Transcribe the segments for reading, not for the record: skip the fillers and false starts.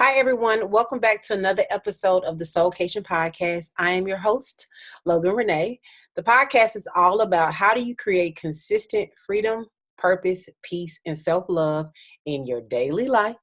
Hi, everyone. Welcome back to another episode of the SOULKATION podcast. I am your host, Logan Renee. The podcast is all about how do you create consistent freedom, purpose, peace, and self-love in your daily life.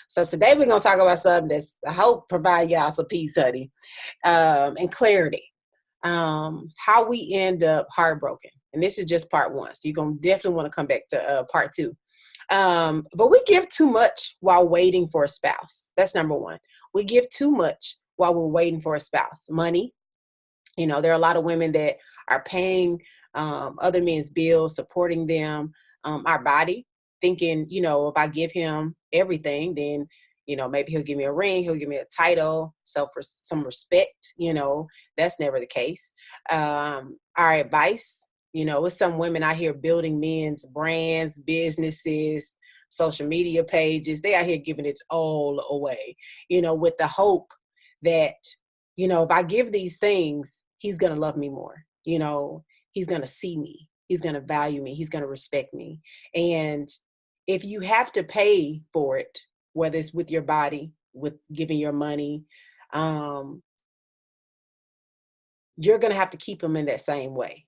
So today we're going to talk about something that's, I hope, provide y'all some peace, honey, and clarity. How we end up heartbroken. And this is just part one. So you're going to definitely want to come back to part two. But we give too much while waiting for a spouse. That's number one. We give too much while we're waiting for a spouse. Money. You know, there are a lot of women that are paying other men's bills, supporting them. Our body, thinking, you know, if I give him everything, then, you know, maybe he'll give me a ring, he'll give me a title, so for some respect, you know, that's never the case. Our advice, you know, with some women out here building men's brands, businesses, social media pages, they out here giving it all away, you know, with the hope that, you know, if I give these things, he's going to love me more. You know, he's going to see me. He's going to value me. He's going to respect me. And if you have to pay for it, whether it's with your body, with giving your money, you're going to have to keep him in that same way.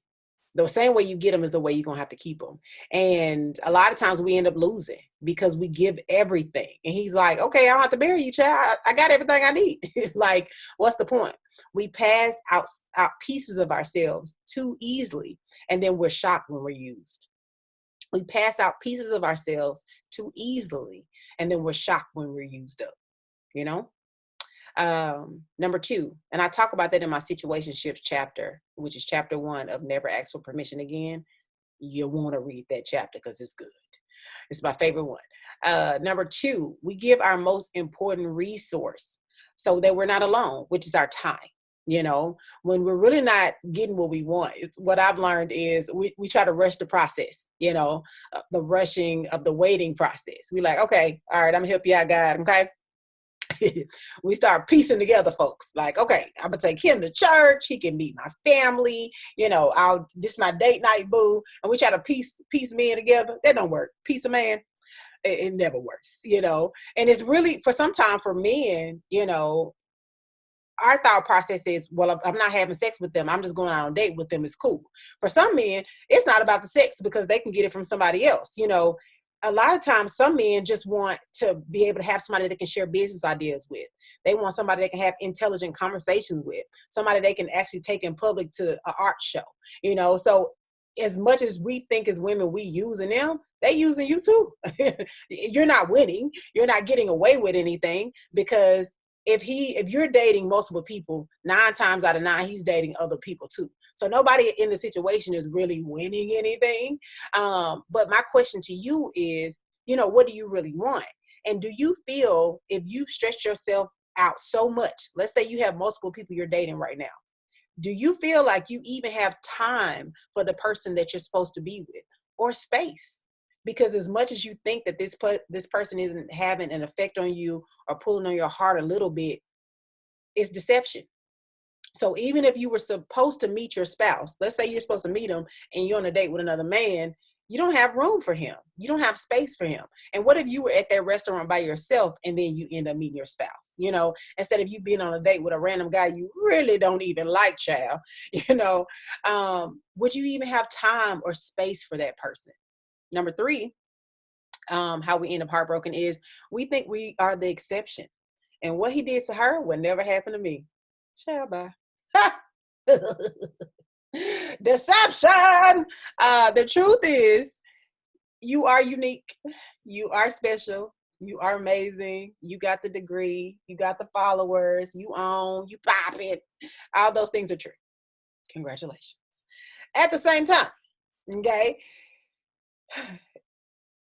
The same way you get them is the way you're going to have to keep them. And a lot of times we end up losing because we give everything. And he's like, okay, I don't have to marry you, child. I got everything I need. Like, what's the point? We pass out pieces of ourselves too easily. And then we're shocked when we're used. We pass out pieces of ourselves too easily. And then we're shocked when we're used up, you know? Number two, and I talk about that in my situationships chapter, which is chapter 1 of Never Ask for Permission Again. You want to read that chapter because it's good. It's my favorite one. Number 2, we give our most important resource so that we're not alone, which is our time. You know, when we're really not getting what we want, it's what I've learned is we try to rush the process, you know, the rushing of the waiting process. We like, okay, all right, I'm gonna help you out, God. Okay. We start piecing together, folks. Like, okay, I'm gonna take him to church. He can meet my family. You know, this my date night boo, and we try to piece men together. That don't work. Piece a man, it never works. You know, and it's really for sometimes for men. You know, our thought process is, well, if I'm not having sex with them, I'm just going out on a date with them. It's cool. For some men, it's not about the sex because they can get it from somebody else. You know, a lot of times some men just want to be able to have somebody they can share business ideas with. They want somebody they can have intelligent conversations with, somebody they can actually take in public to an art show, you know? So as much as we think as women, we using them, they using you too. You're not winning. You're not getting away with anything because if you're dating multiple people, 9 times out of 9, he's dating other people too. So nobody in the situation is really winning anything. But my question to you is, you know, what do you really want? And do you feel if you've stretched yourself out so much, let's say you have multiple people you're dating right now, do you feel like you even have time for the person that you're supposed to be with or space? Because as much as you think that this person isn't having an effect on you or pulling on your heart a little bit, it's deception. So even if you were supposed to meet your spouse, let's say you're supposed to meet him and you're on a date with another man, you don't have room for him. You don't have space for him. And what if you were at that restaurant by yourself and then you end up meeting your spouse? You know, instead of you being on a date with a random guy you really don't even like, child, you know, would you even have time or space for that person? Number 3, how we end up heartbroken is we think we are the exception. And what he did to her would never happen to me. Ciao, bye. Deception. The truth is, you are unique. You are special. You are amazing. You got the degree. You got the followers. You own. You pop it. All those things are true. Congratulations. At the same time, okay,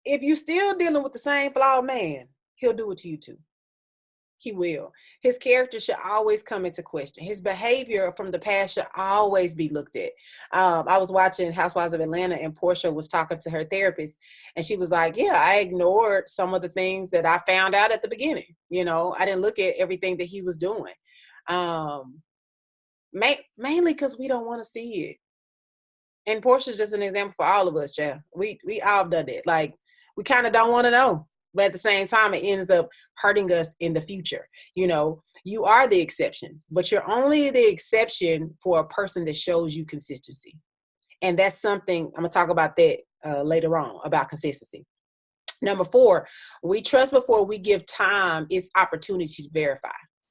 if you're still dealing with the same flawed man, he'll do it to you too. He will. His character should always come into question. His behavior from the past should always be looked at. I was watching Housewives of Atlanta and Portia was talking to her therapist and she was like, yeah, I ignored some of the things that I found out at the beginning. You know, I didn't look at everything that he was doing. Mainly because we don't want to see it. And Portia's just an example for all of us, yeah. We all done it. Like, we kind of don't want to know. but at the same time, it ends up hurting us in the future. You are the exception, but you're only the exception for a person that shows you consistency. And that's something I'm going to talk about that later on, about consistency. Number 4, we trust before we give time its opportunity to verify.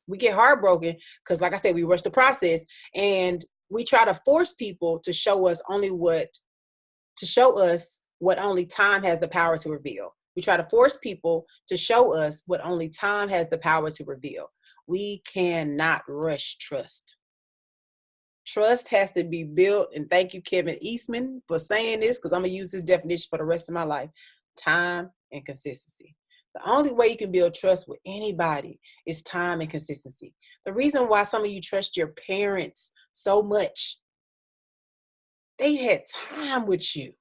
We get heartbroken because, like I said, we rush the process, and we try to force people to show us what only time has the power to reveal. We try to force people to show us what only time has the power to reveal. We cannot rush trust. Trust has to be built, and thank you, Kevin Eastman, for saying this, because I'm going to use this definition for the rest of my life. Time and consistency. The only way you can build trust with anybody is time and consistency. The reason why some of you trust your parents so much, they had time with you.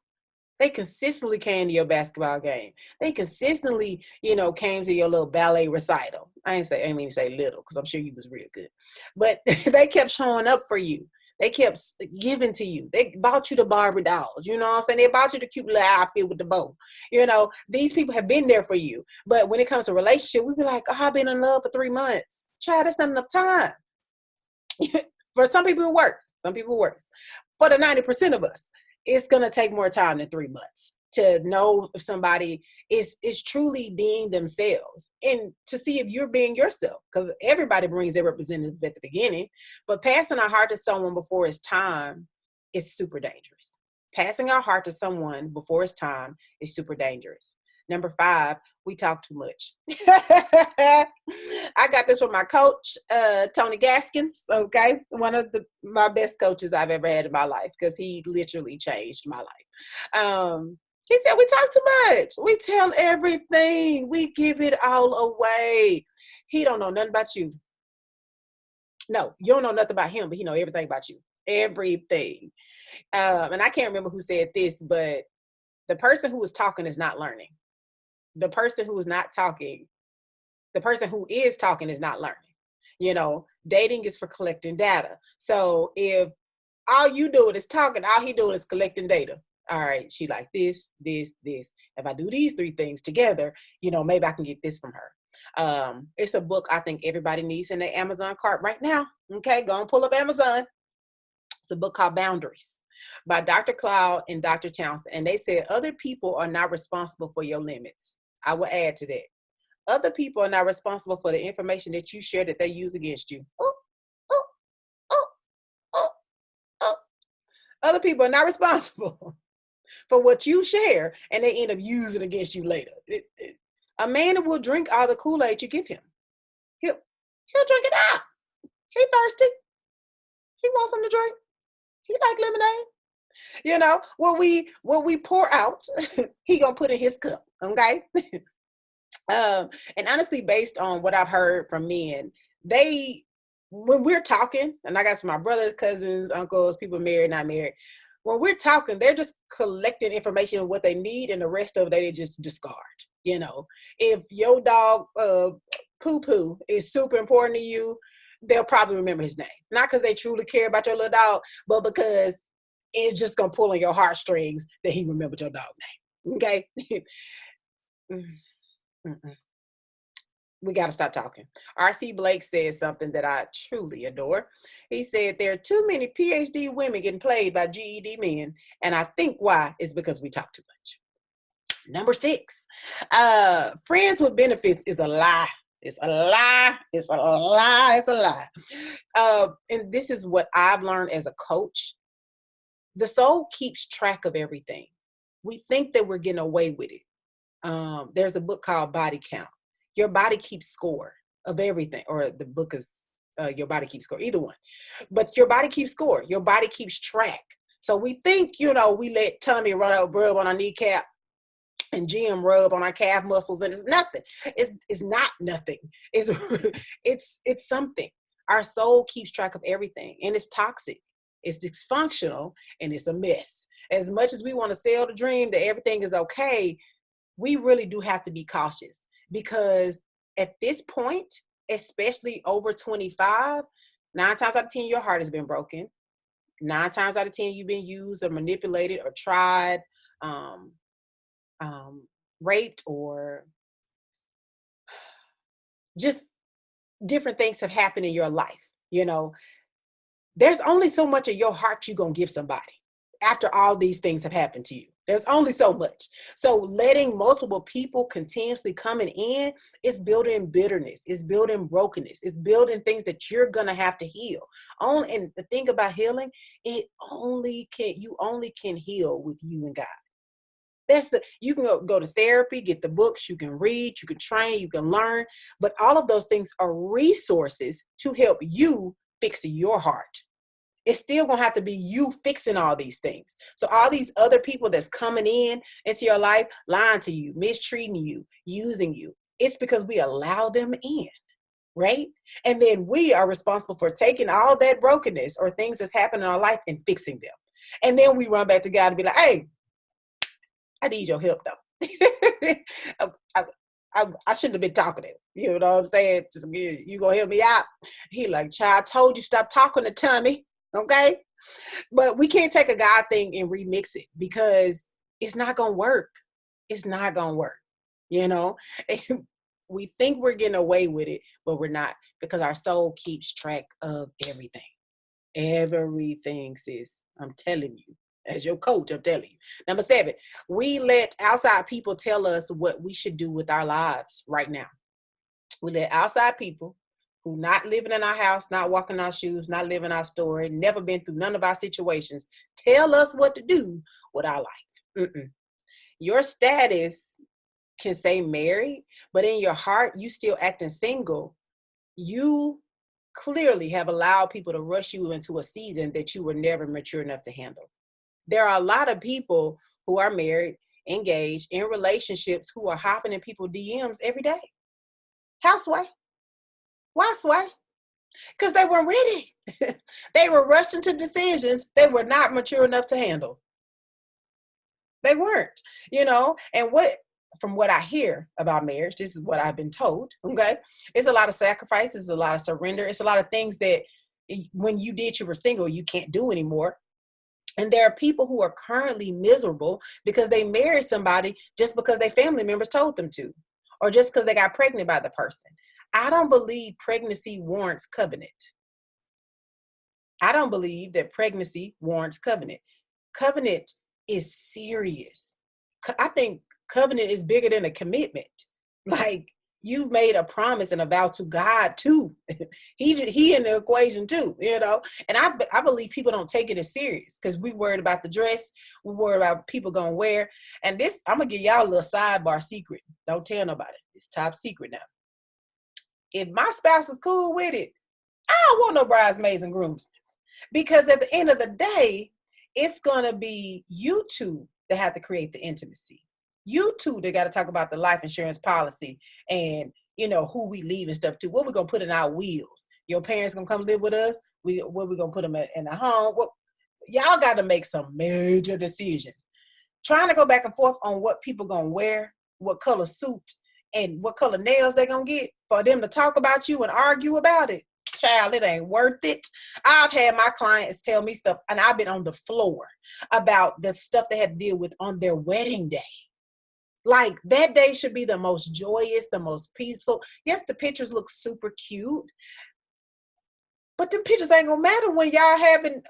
They consistently came to your basketball game. They consistently, came to your little ballet recital. I didn't mean to say little, because I'm sure you was real good. But they kept showing up for you. They kept giving to you. They bought you the Barbie dolls. You know what I'm saying? They bought you the cute little outfit with the bow. These people have been there for you. But when it comes to relationship, we be like, oh, I've been in love for 3 months. Child, that's not enough time. For some people, it works. Some people, it works. For the 90% of us, it's going to take more time than 3 months to know if somebody is truly being themselves, and to see if you're being yourself, because everybody brings their representative at the beginning. But passing our heart to someone before it's time is super dangerous. Passing our heart to someone before it's time is super dangerous. Number 5, we talk too much. I got this from my coach, Tony Gaskins. Okay. One of my best coaches I've ever had in my life, because he literally changed my life. He said, we talk too much. We tell everything. We give it all away. He don't know nothing about you. No, you don't know nothing about him, but he know everything about you. Everything. And I can't remember who said this, but the person who is talking is not learning. The person who is talking is not learning. Dating is for collecting data. So if all you do is talking, all he doing is collecting data. All right, she like this. If I do these 3 things together, maybe I can get this from her. It's a book I think everybody needs in their Amazon cart right now. Okay, go and pull up Amazon. It's a book called Boundaries by Dr. Cloud and Dr. Townsend. And they said other people are not responsible for your limits. I will add to that. Other people are not responsible for the information that you share that they use against you. Other people are not responsible for what you share, and they end up using against you later. A man will drink all the Kool-Aid you give him. He'll drink it out. He thirsty. He wants something to drink. He like lemonade. What we pour out, he gonna put in his cup. Okay. And honestly, based on what I've heard from men, when we're talking, and I got some of my brothers, cousins, uncles, people married, not married. When we're talking, they're just collecting information of what they need, and the rest of it they just discard. If your dog poo-poo is super important to you, they'll probably remember his name. Not because they truly care about your little dog, but because it's just going to pull on your heartstrings that he remembered your dog name. Okay? We got to stop talking. R.C. Blake said something that I truly adore. He said, there are too many PhD women getting played by GED men, and I think why is because we talk too much. Number 6, friends with benefits is a lie. It's a lie. It's a lie. It's a lie. And this is what I've learned as a coach. The soul keeps track of everything. We think that we're getting away with it. There's a book called Body Count. Your body keeps score of everything, or the book is Your Body Keeps Score, either one. But your body keeps score. Your body keeps track. So we think, we let Tommy rub on our kneecap and Jim rub on our calf muscles, and it's nothing. It's not nothing. It's something. Our soul keeps track of everything, and it's toxic. It's dysfunctional, and it's a mess. As much as we want to sell the dream that everything is okay, we really do have to be cautious, because at this point, especially over 25, 9 times out of 10, your heart has been broken. 9 times out of 10, you've been used or manipulated or tried, raped or just different things have happened in your life. There's only so much of your heart you're going to give somebody after all these things have happened to you. There's only so much. So letting multiple people continuously coming in is building bitterness, it's building brokenness, it's building things that you're going to have to heal. And the thing about healing, you only can heal with you and God. You can go to therapy, get the books, you can read, you can train, you can learn, but all of those things are resources to help you fix your heart. It's still going to have to be you fixing all these things. So all these other people that's coming into your life, lying to you, mistreating you, using you, it's because we allow them in, right? And then we are responsible for taking all that brokenness or things that's happened in our life and fixing them. And then we run back to God and be like, hey, I need your help though. I shouldn't have been talking to him. You know what I'm saying? You gonna help me out? He like, child, I told you stop talking to Tommy. Okay. But we can't take a God thing and remix it because it's not gonna work. It's not gonna work. We think we're getting away with it, but we're not, because our soul keeps track of everything. Everything, sis. I'm telling you. As your coach, I'm telling you. Number 7, we let outside people tell us what we should do with our lives right now. We let outside people who not living in our house, not walking our shoes, not living our story, never been through none of our situations, tell us what to do with our life. Your status can say married, but in your heart, you still acting single. You clearly have allowed people to rush you into a season that you were never mature enough to handle. There are a lot of people who are married, engaged, in relationships who are hopping in people's DMs every day. Houseway. Why sway? Because they weren't ready. They were rushed into decisions they were not mature enough to handle. They weren't, and from what I hear about marriage, this is what I've been told, okay? It's a lot of sacrifices, a lot of surrender. It's a lot of things that when you were single, you can't do anymore. And there are people who are currently miserable because they married somebody just because their family members told them to, or just because they got pregnant by the person. I don't believe pregnancy warrants covenant. I don't believe that pregnancy warrants covenant. Covenant is serious. I think covenant is bigger than a commitment. Like, you've made a promise and a vow to God too. He in the equation too, And I believe people don't take it as serious because we worried about the dress. We worried about what people gonna wear. And this, I'm gonna give y'all a little sidebar secret. Don't tell nobody. It's top secret now. If my spouse is cool with it, I don't want no bridesmaids and groomsmen, because at the end of the day, it's gonna be you two that have to create the intimacy. You two, they got to talk about the life insurance policy and, who we leave and stuff to. What we going to put in our wheels? Your parents going to come live with us? What we going to put them in a home? Y'all got to make some major decisions. Trying to go back and forth on what people going to wear, what color suit, and what color nails they going to get for them to talk about you and argue about it. Child, it ain't worth it. I've had my clients tell me stuff, and I've been on the floor about the stuff they had to deal with on their wedding day. Like, that day should be the most joyous, the most peaceful. Yes, the pictures look super cute, but them pictures ain't gonna matter when y'all having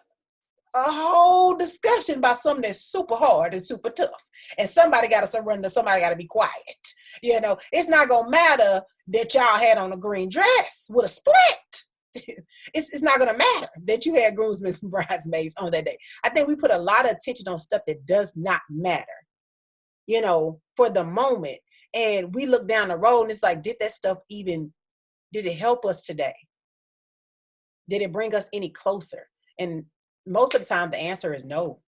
a whole discussion about something that's super hard and super tough. And somebody got to surrender, somebody got to be quiet. It's not gonna matter that y'all had on a green dress with a split. It's not gonna matter that you had groomsmen and bridesmaids on that day. I think we put a lot of attention on stuff that does not matter, for the moment. And we look down the road and it's like, did it help us today? Did it bring us any closer? And most of the time the answer is no,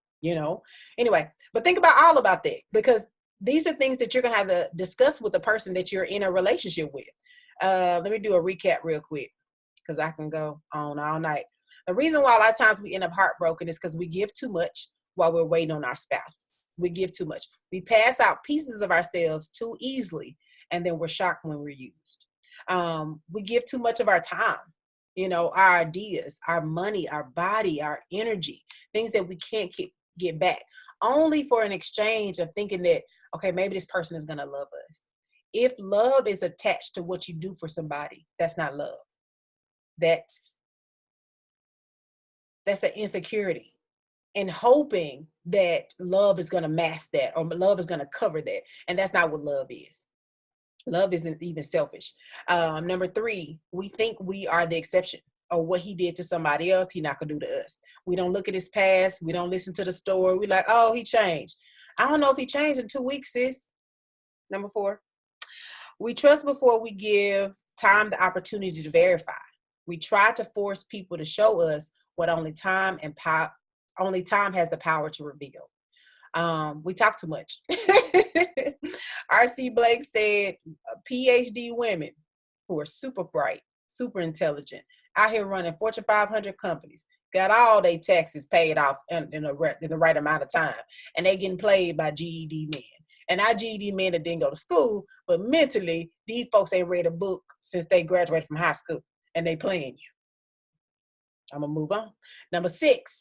Anyway, but think about that, because these are things that you're going to have to discuss with the person that you're in a relationship with. Let me do a recap real quick, because I can go on all night. The reason why a lot of times we end up heartbroken is because we give too much while we're waiting on our spouse. We give too much. We pass out pieces of ourselves too easily, and then we're shocked when we're used. We give too much of our time, our ideas, our money, our body, our energy, things that we can't get back, only for an exchange of thinking that, okay, maybe this person is going to love us. If love is attached to what you do for somebody, that's not love. That's an insecurity. And hoping that love is going to mask that, or love is going to cover that. And that's not what love is. Love isn't even selfish. Number 3, we think we are the exception, or what he did to somebody else, he not gonna do to us. We don't look at his past. We don't listen to the story. We like, oh, he changed. I don't know if he changed in 2 weeks, sis. Number 4, we trust before we give time the opportunity to verify. We try to force people to show us what only time has the power to reveal. We talk too much. R.C. Blake said, PhD women who are super bright, super intelligent, out here running Fortune 500 companies, got all their taxes paid off in the right amount of time, and they getting played by GED men. And our GED men that didn't go to school, but mentally, these folks ain't read a book since they graduated from high school, and they playing you. I'm going to move on. Number 6,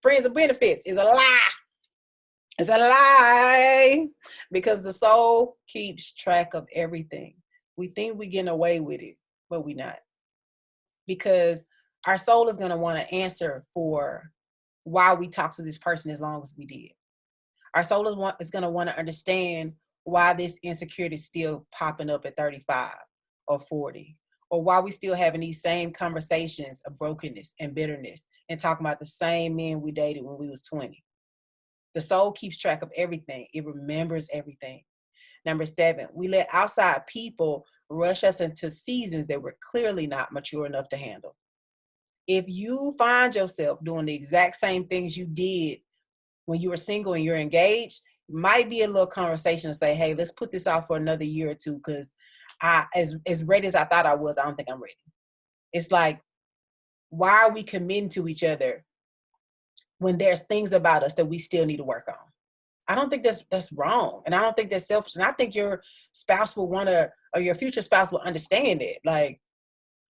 friends and benefits is a lie. It's a lie, because the soul keeps track of everything. We think we're getting away with it, but we're not. Because our soul is going to want to answer for why we talked to this person as long as we did. Our soul is going to want to understand why this insecurity is still popping up at 35 or 40, or why we still having these same conversations of brokenness and bitterness and talking about the same men we dated when we was 20. The soul keeps track of everything. It remembers everything. Number 7, we let outside people rush us into seasons that we're clearly not mature enough to handle. If you find yourself doing the exact same things you did when you were single and you're engaged, it might be a little conversation to say, hey, let's put this off for another year or two, because as ready as I thought I was, I don't think I'm ready. It's like, why are we committing to each other when there's things about us that we still need to work on? I don't think that's wrong. And I don't think that's selfish. And I think your spouse will want to, or your future spouse will understand it. Like,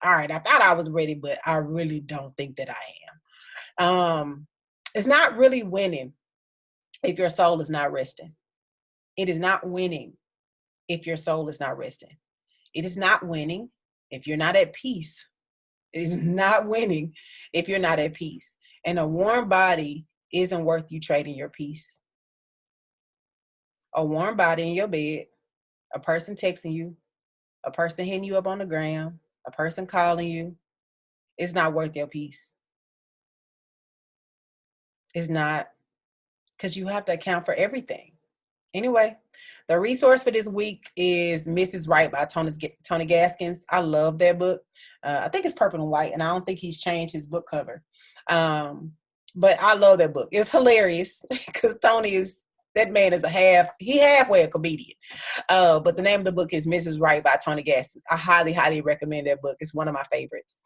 all right, I thought I was ready, but I really don't think that I am. It's not really winning if your soul is not resting. It is not winning if your soul is not resting. It is not winning if you're not at peace. It is not winning if you're not at peace. And a warm body isn't worth you trading your peace. A warm body in your bed, a person texting you, a person hitting you up on the gram, a person calling you, it's not worth your peace. It's not, because you have to account for everything. Anyway, the resource for this week is Mrs. Right by Tony Gaskins. I love that book. I think it's purple and white, and I don't think he's changed his book cover. But I love that book. It's hilarious because that man is halfway a comedian. But the name of the book is Mrs. Right by Tony Gaskins. I highly, highly recommend that book. It's one of my favorites.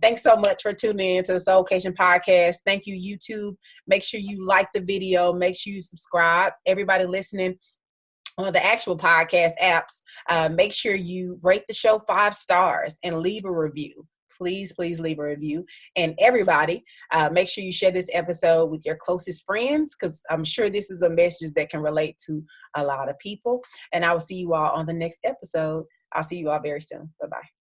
Thanks so much for tuning in to the SOULKATION podcast. Thank you, YouTube. Make sure you like the video. Make sure you subscribe. Everybody listening on the actual podcast apps, make sure you rate the show 5 stars and leave a review. Please leave a review. And everybody, make sure you share this episode with your closest friends, because I'm sure this is a message that can relate to a lot of people. And I will see you all on the next episode. I'll see you all very soon. Bye-bye.